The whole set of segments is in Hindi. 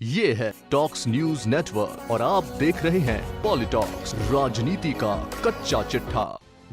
ये है टॉक्स न्यूज नेटवर्क और आप देख रहे हैं पॉलिटॉक्स, राजनीति का कच्चा चिट्ठा।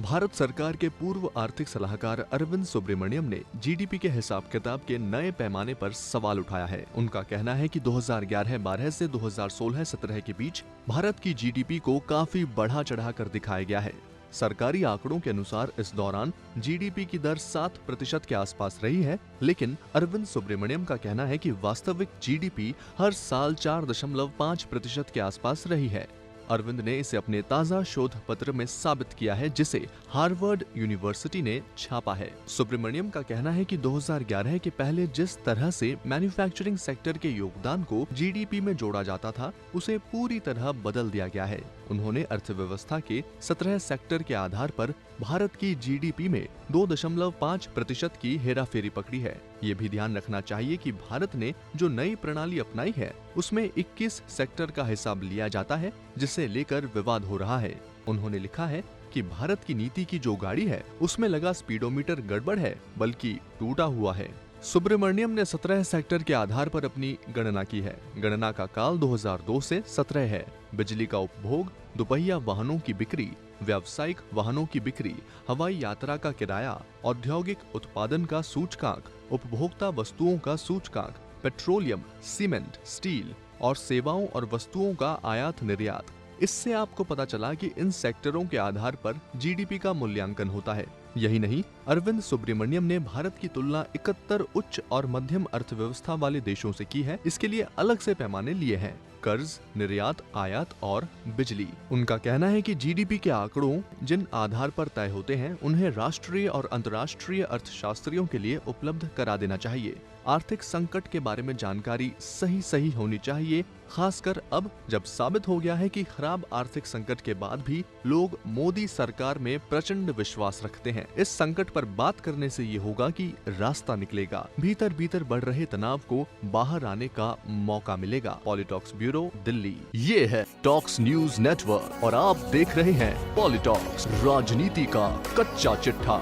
भारत सरकार के पूर्व आर्थिक सलाहकार अरविंद सुब्रमण्यम ने जीडीपी के हिसाब किताब के नए पैमाने पर सवाल उठाया है। उनका कहना है कि 2011-12 से 2016-17 के बीच भारत की जीडीपी को काफी बढ़ा चढ़ा कर दिखाया गया है। सरकारी आंकड़ों के अनुसार इस दौरान जीडीपी की दर 7% के आसपास रही है, लेकिन अरविंद सुब्रमण्यम का कहना है कि वास्तविक जीडीपी हर साल 4.5% के आसपास रही है। अरविंद ने इसे अपने ताजा शोध पत्र में साबित किया है, जिसे हार्वर्ड यूनिवर्सिटी ने छापा है। सुब्रमण्यम का कहना है कि 2011 के पहले जिस तरह से मैन्युफैक्चरिंग सेक्टर के योगदान को जीडीपी में जोड़ा जाता था, उसे पूरी तरह बदल दिया गया है। उन्होंने अर्थव्यवस्था के 17 सेक्टर के आधार पर भारत की जीडीपी में 2.5% की हेराफेरी पकड़ी है। ये भी ध्यान रखना चाहिए कि भारत ने जो नई प्रणाली अपनाई है, उसमें 21 सेक्टर का हिसाब लिया जाता है, जिसे लेकर विवाद हो रहा है। उन्होंने लिखा है कि भारत की नीति की जो गाड़ी है, उसमें लगा स्पीडोमीटर गड़बड़ है, बल्कि टूटा हुआ है। सुब्रमण्यम ने 17 सेक्टर के आधार पर अपनी गणना की है। गणना का काल 2002 से 17 है। बिजली का उपभोग, दुपहिया वाहनों की बिक्री, व्यावसायिक वाहनों की बिक्री, हवाई यात्रा का किराया, औद्योगिक उत्पादन का सूचकांक, उपभोक्ता वस्तुओं का सूचकांक, पेट्रोलियम, सीमेंट, स्टील और सेवाओं और वस्तुओं का आयात निर्यात। इससे आपको पता चला कि इन सेक्टरों के आधार पर जीडीपी का मूल्यांकन होता है। यही नहीं, अरविंद सुब्रमण्यम ने भारत की तुलना 71 उच्च और मध्यम अर्थव्यवस्था वाले देशों से की है। इसके लिए अलग से पैमाने लिए हैं: कर्ज, निर्यात, आयात और बिजली। उनका कहना है कि जीडीपी के आंकड़ों जिन आधार पर तय होते हैं, उन्हें राष्ट्रीय और अंतर्राष्ट्रीय अर्थशास्त्रियों के लिए उपलब्ध करा देना चाहिए। आर्थिक संकट के बारे में जानकारी सही होनी चाहिए, खासकर अब जब साबित हो गया है कि खराब आर्थिक संकट के बाद भी लोग मोदी सरकार में प्रचंड विश्वास रखते हैं। इस संकट पर बात करने से ये होगा कि रास्ता निकलेगा, भीतर बढ़ रहे तनाव को बाहर आने का मौका मिलेगा। पॉलिटॉक्स ब्यूरो, दिल्ली। ये है टॉक्स न्यूज नेटवर्क और आप देख रहे हैं पॉलिटॉक्स, राजनीति का कच्चा चिट्ठा।